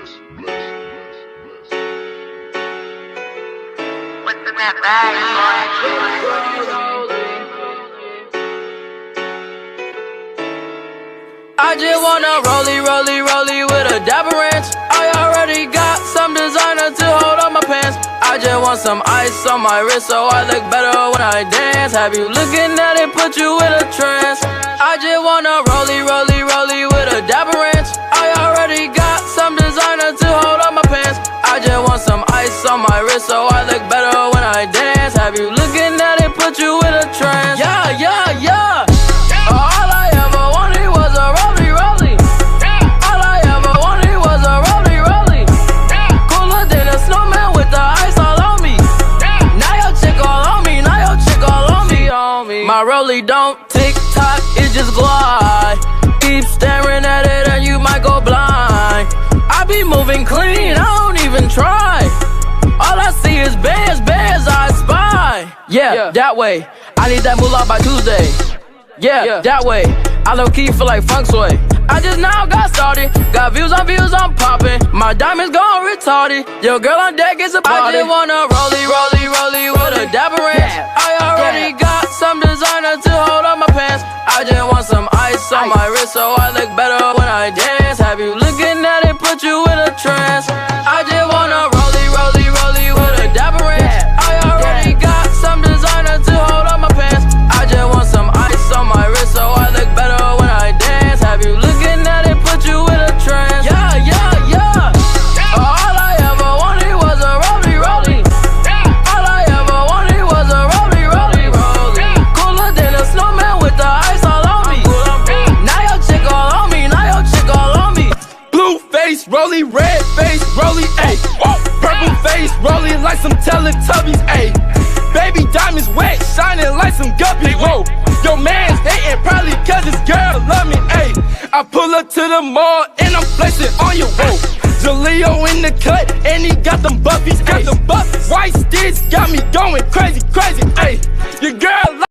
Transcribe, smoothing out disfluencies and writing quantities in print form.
What's in that bag, I just wanna rollie with a dapper ranch. I already got some designer to hold on my pants. I just want some ice on my wrist so I look better when I dance. Have you looking at it, put you in a trance. I just wanna rollie with a dapper ranch. I already got some designer to hold on my pants. I just want some ice on my wrist so I look better when I dance. Have you looking at it, put you in a trance. Yeah. All I ever wanted was a rollie. All I ever wanted was a rollie. Cooler than a snowman with the ice all on me. Now your chick all on me, My rollie don't tick tock, it just glide. Keep staring at it and you might go blind. I be moving clean, I don't even try. All I see is bands, I spy. Yeah, that way. I need that moolah by Tuesday. Yeah, that way. I low-key feel like funk sway. I just now got started. Got views, I'm popping. My diamonds gone retarded. Your girl on deck is a party. I just wanna rollie with a dapper ranch. I already got some designer to hold on my pants. I just want some ice on my wrist so I look better when I dance. Have you looking at it, put you in a trance. I just wanna rollie with a dapper ranch. I already got some designer to hold on my pants. I just want some ice on my wrist so I look better when I dance. Have you looking at it, put you in a trance. Yeah. All I ever wanted was a rollie. All I ever wanted was a rollie. Cooler than a snowman with the ice all on me. Now your chick all on me. Blue face, rollie, red face, rollie, ayy. Purple face, rollie like some Teletubbies, ayy. Baby diamonds wet, shining like some guppies, whoa. Your man's hating probably cause his girl love me, ayy. I pull up to the mall and I'm flexing on you, whoa. Jaleo in the cut and he got them buffies, ayy. White sticks got me going crazy, ayy. Your girl